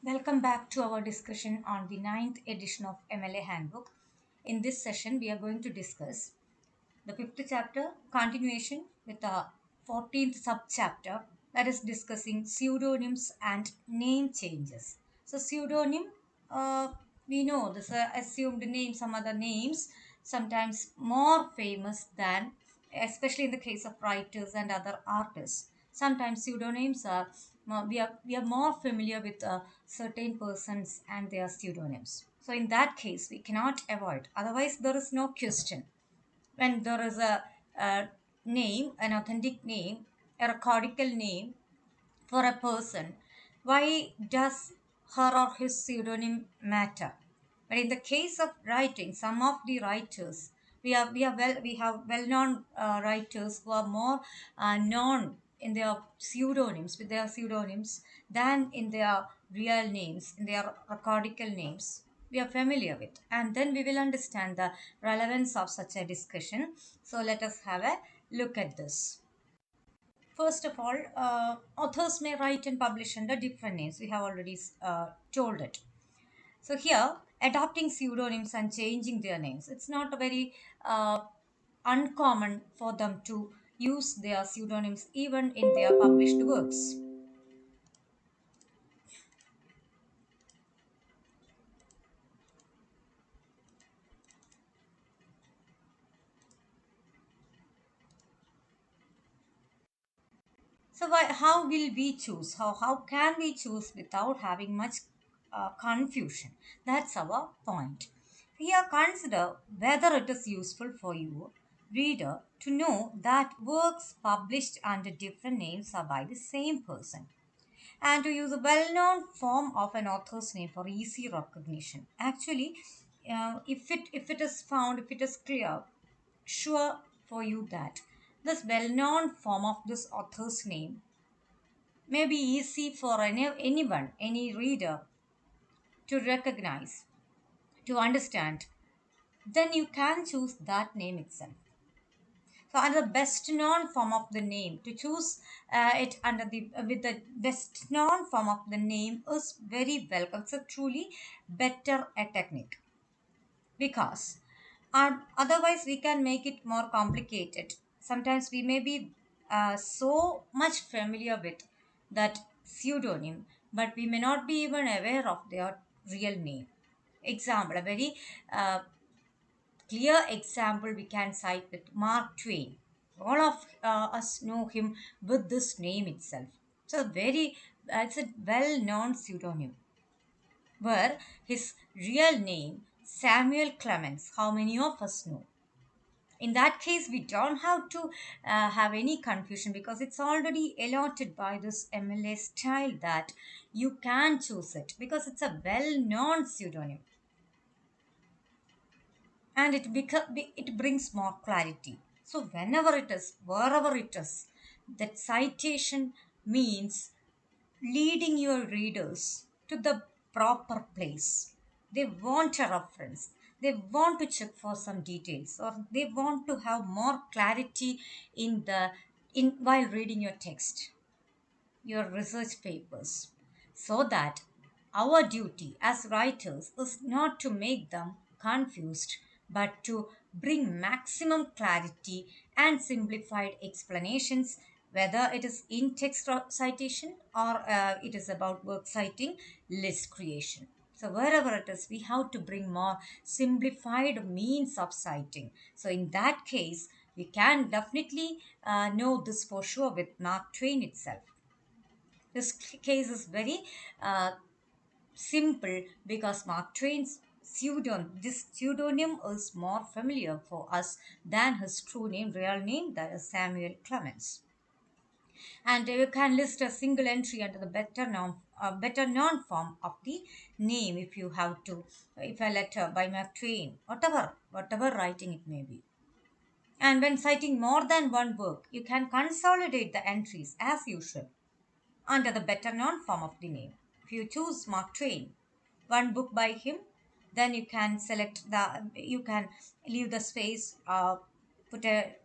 Welcome back to our discussion on the ninth edition of MLA Handbook. In this session, we are going to discuss the fifth chapter, continuation with the 14th subchapter, that is discussing pseudonyms and name changes. So, pseudonym, uh, we know this assumed name, some other names, sometimes more famous than, especially in the case of writers and other artists. Sometimes pseudonyms are we are more familiar with certain persons and their pseudonyms. So in that case, we cannot avoid. Otherwise, there is no question when there is a name, an authentic name, a recordical name for a person, why does her or his pseudonym matter? But in the case of writing, some of the writers, we have well known writers who are more known in their pseudonyms with their pseudonyms than in their real names, in their recordical names. We are familiar with, and then we will understand the relevance of such a discussion. So let us have a look at this. First of all, authors may write and publish under different names. We have already told it. So here, adopting pseudonyms and changing their names. It's not a very uncommon for them to use their pseudonyms even in their published works. So how will we choose? How can we choose without having much confusion? That's our point. Here, consider whether it is useful for you, reader, to know that works published under different names are by the same person, and to use a well-known form of an author's name for easy recognition. Actually, if it is found, if it is clear, sure for you that this well-known form of this author's name may be easy for anyone, any reader to recognize, to understand, then you can choose that name itself. So, under the best known form of the name, to choose it under the with the best known form of the name is very welcome. It's a truly better a technique because otherwise we can make it more complicated. Sometimes we may be so much familiar with that pseudonym, but we may not be even aware of their real name. Example, a very clear example we can cite with Mark Twain. All of us know him with this name itself. So it's a well-known pseudonym where his real name Samuel Clemens. How many of us know? In that case, we don't have to have any confusion because it's already allotted by this MLA style that you can choose it because it's a well-known pseudonym and it brings more clarity. So whenever it is, wherever it is, that citation means leading your readers to the proper place. They want a reference. They want to check for some details or they want to have more clarity in while reading your text, your research papers, so that our duty as writers is not to make them confused but to bring maximum clarity and simplified explanations, whether it is in text citation or it is about work citing, list creation. So wherever it is, we have to bring more simplified means of citing. So in that case, we can definitely know this for sure with Mark Twain itself. This case is very uh, simple because Mark Twain's this pseudonym is more familiar for us than his true name, real name, that is Samuel Clemens. And you can list a single entry under the better known form of the name if you have to, if a letter by Mark Twain, whatever writing it may be. And when citing more than one work, you can consolidate the entries as usual under the better known form of the name. If you choose Mark Twain, one book by him, then you can leave the space, put a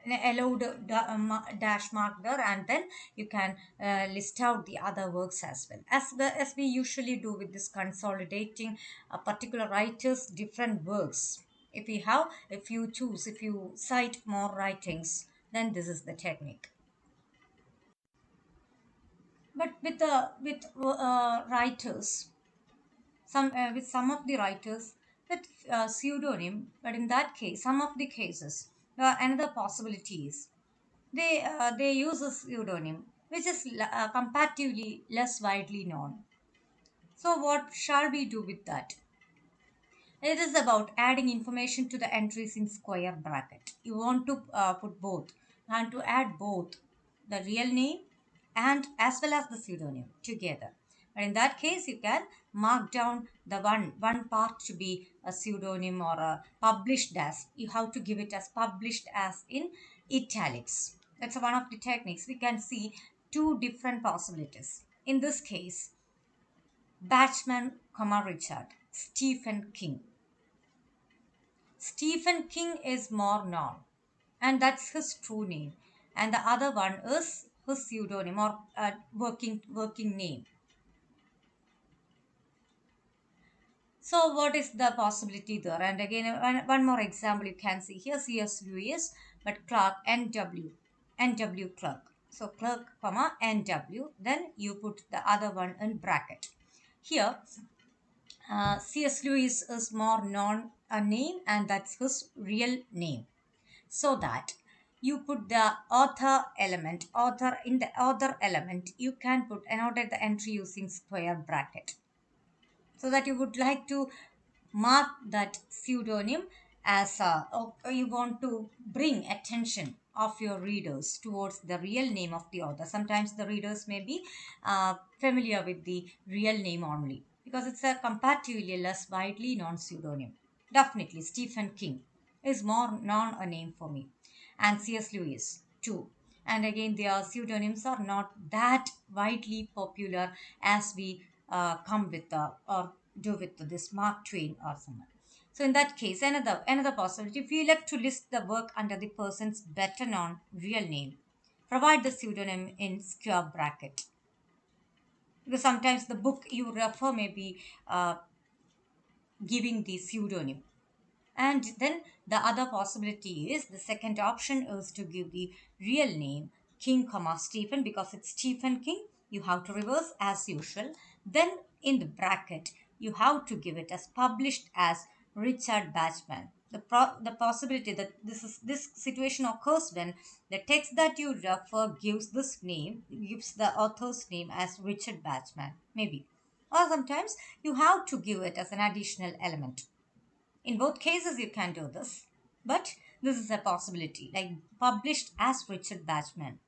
allowed dash mark there, and then you can list out the other works as well, as we usually do with this consolidating a particular writer's different works. If you cite more writings, then this is the technique. But with writers, some with some of the writers with pseudonym, but in that case, some of the cases, another possibility is they use a pseudonym which is comparatively less widely known. So what shall we do with that? It is about adding information to the entries in square bracket. You want to put both and to add both the real name and as well as the pseudonym together. But in that case, you can mark down the one part to be a pseudonym or a published as. You have to give it as published as in italics. That's one of the techniques. We can see two different possibilities. In this case, Batchman, Richard, Stephen King. Stephen King is more known, and that's his true name. And the other one is his pseudonym or working name. So, what is the possibility there? And again, one more example you can see here: C.S. Lewis, but Clark N.W. Clark. So, Clark, comma N.W. Then you put the other one in bracket. Here, C.S. Lewis is more known a name, and that's his real name. So that you put the author in the author element, you can put annotate the entry using square bracket, so that you would like to mark that pseudonym as or you want to bring attention of your readers towards the real name of the author. Sometimes the readers may be familiar with the real name only because it's a comparatively less widely known pseudonym. Definitely Stephen King is more known a name for me, and C.S. Lewis too. And again, their pseudonyms are not that widely popular as we come with or do with this Mark Twain or someone. So in that case, another possibility, if you elect to list the work under the person's better known real name, provide the pseudonym in square bracket. Because sometimes the book you refer may be giving the pseudonym. And then the other possibility is the second option is to give the real name King, comma Stephen, because it's Stephen King. You have to reverse as usual. Then in the bracket, you have to give it as published as Richard Bachman. The possibility that this situation occurs when the text that you refer gives this name, gives the author's name as Richard Bachman, maybe. Or sometimes you have to give it as an additional element. In both cases, you can do this, but this is a possibility, like published as Richard Bachman.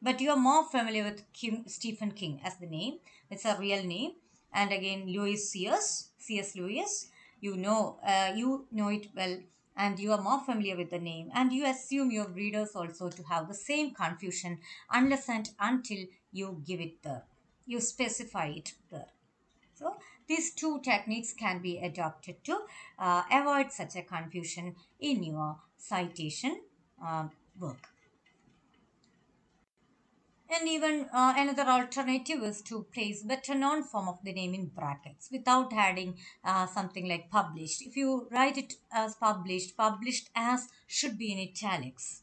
But you are more familiar with Stephen King as the name. It's a real name. And again, C.S. Lewis. You know it well, and you are more familiar with the name, and you assume your readers also to have the same confusion unless and until you give it there. You specify it there. So these two techniques can be adopted to avoid such a confusion in your citation work. And even another alternative is to place better known form of the name in brackets without adding something like published. If you write it as published, published as should be in italics.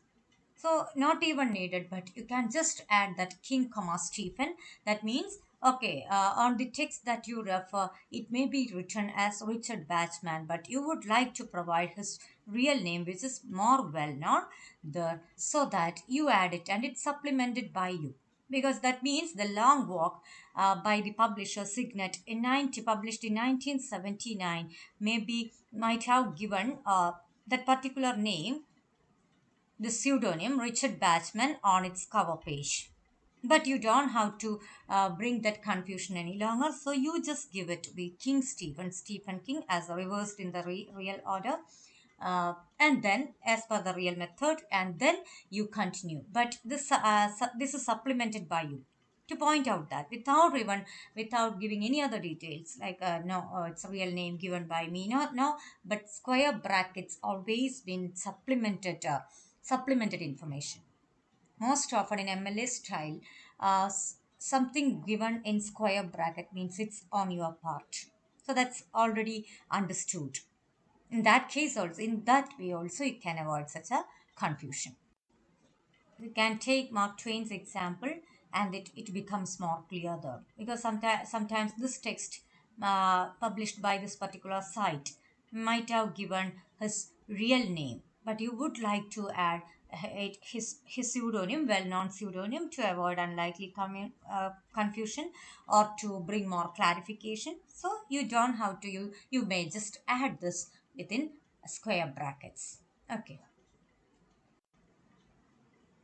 So not even needed, but you can just add that King, comma Stephen. That means okay, on the text that you refer, it may be written as Richard Bachman, but you would like to provide his real name, which is more well known there, so that you add it and it's supplemented by you. Because that means the long walk by the publisher Signet published in 1979 maybe might have given that particular name, the pseudonym Richard Bachman, on its cover page. But you don't have to bring that confusion any longer, so you just give it to be King Stephen King, as reversed in the real order. And then, as per the real method, and then you continue. But this is supplemented by you to point out that without giving any other details, like no, it's a real name given by me, not no, but square brackets always been supplemented supplemented information. Most often in MLA style, something given in square bracket means it's on your part. So that's already understood. In that case also, in that way also, you can avoid such a confusion. We can take Mark Twain's example, and it becomes more clear there, because sometimes this text published by this particular site might have given his real name, but you would like to add his pseudonym, well-known pseudonym, to avoid unlikely confusion or to bring more clarification. So you don't have to, you may just add this within square brackets. Okay.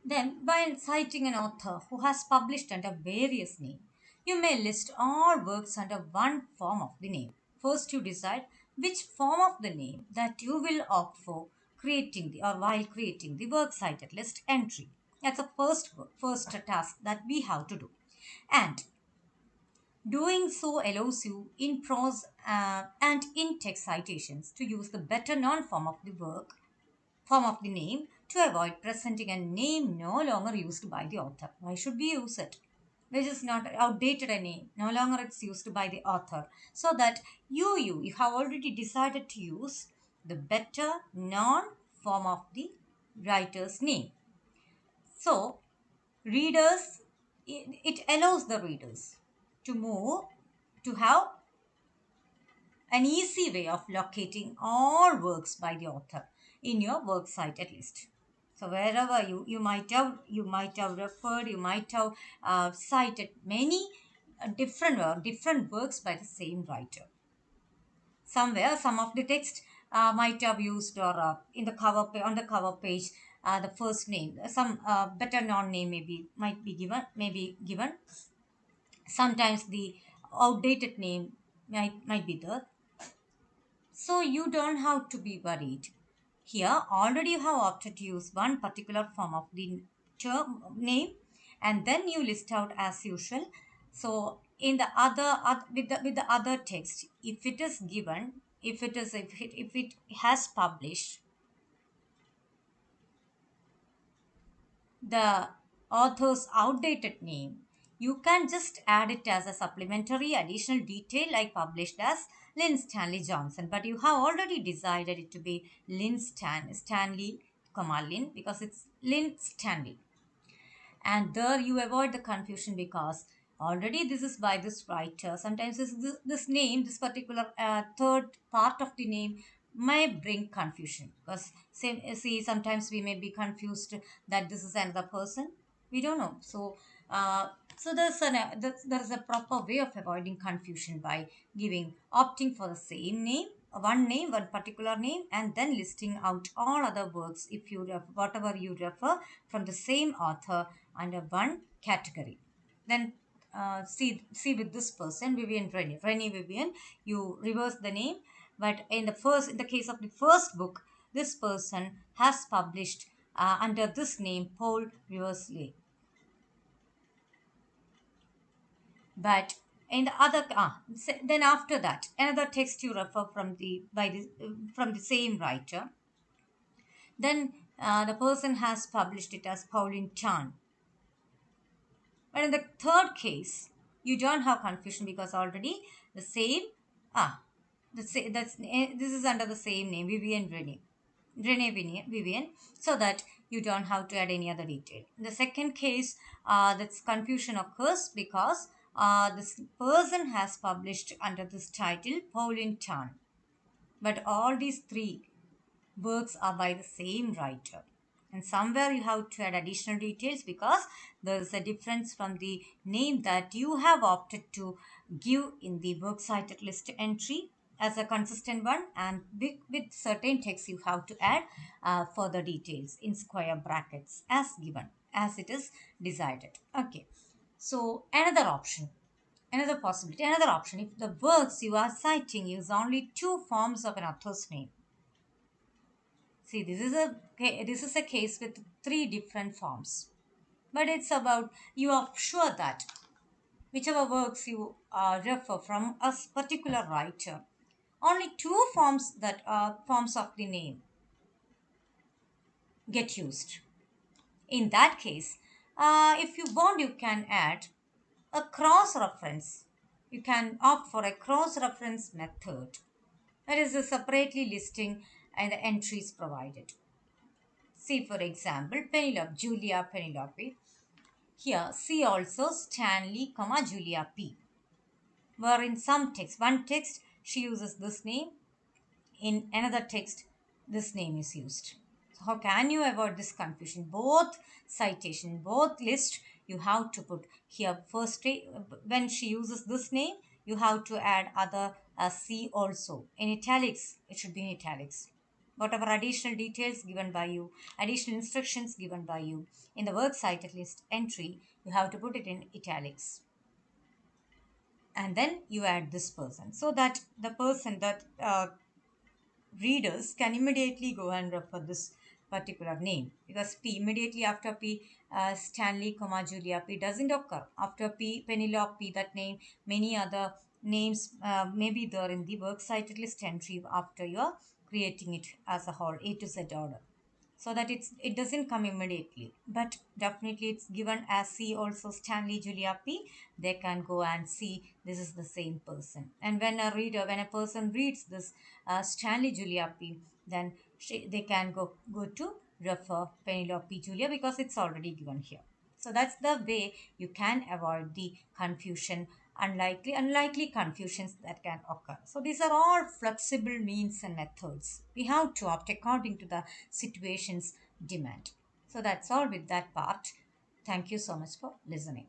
Then, by citing an author who has published under various names, you may list all works under one form of the name. First, you decide which form of the name that you will opt for creating the or while creating the works cited list entry. That's the first task that we have to do. And doing so allows you in prose and in text citations to use the better known form of the name to avoid presenting a name no longer used by the author. Why should we use it? Which is not outdated a name. No longer it's used by the author. So that you have already decided to use the better known form of the writer's name. So readers, it allows the readers to move, to have an easy way of locating all works by the author in your works cited list. So wherever you might have referred, you might have cited many different works by the same writer. Somewhere, some of the text might have used, or in the on the cover page, the first name, some better known name may be given. Sometimes the outdated name might be there, so you don't have to be worried. Here, already you have opted to use one particular form of the term name, and then you list out as usual. So in the with the other text, if it is given, if it has published the author's outdated name, you can just add it as a supplementary additional detail like published as Lynn Stanley Johnson. But you have already decided it to be Stanley, Lynn, because it's Lynn Stanley. And there you avoid the confusion because already this is by this writer. Sometimes this name, this particular third part of the name may bring confusion, because see, sometimes we may be confused that this is another person. We don't know. So there's a proper way of avoiding confusion by opting for the same name, one particular name, and then listing out all other works if whatever you refer from the same author under one category. Then see with this person, Vivian Rennie Vivian, you reverse the name, but in the case of the first book, this person has published under this name, Paul Reversley. But in the other then after that, another text you refer from the same writer, then the person has published it as Pauline Chan. But in the third case, you don't have confusion because already the same this is under the same name, Vivian, so that you don't have to add any other detail. In the second case, that's confusion occurs because this person has published under this title Pauline Chan, but all these three works are by the same writer. And somewhere you have to add additional details because there is a difference from the name that you have opted to give in the works cited list entry as a consistent one, and with certain text you have to add further details in square brackets as given, as it is decided. Okay. So another possibility, another option, if the works you are citing use only two forms of an author's name. See, this is a case with three different forms, but it's about you are sure that whichever works you refer from a particular writer, only two forms that are forms of the name get used. In that case, if you want, you can add a cross reference. You can opt for a cross reference method, that is a separately listing and the entries provided. See, for example, Penelope, Julia Penelope. Here, see also Stanley, comma Julia P. Where in some text, one text she uses this name, in another text this name is used. So how can you avoid this confusion? Both citation, both list, you have to put here first when she uses this name, you have to add other C also in italics. It should be in italics. Whatever additional details given by you, additional instructions given by you in the works cited list entry, you have to put it in italics, and then you add this person so that the person that readers can immediately go and refer this particular name, because P immediately after P, Stanley, comma Julia P doesn't occur. After P, Penelope, that name, many other names may be there in the works cited list entry after you are creating it as a whole A to Z order, so that it doesn't come immediately, but definitely it's given as C also, Stanley Julia P. They can go and see this is the same person, and when a person reads this Stanley Julia P, then they can go to refer Penelope Julia, because it's already given here. So that's the way you can avoid the confusion, unlikely confusions that can occur. So these are all flexible means and methods. We have to opt according to the situation's demand. So that's all with that part. Thank you so much for listening.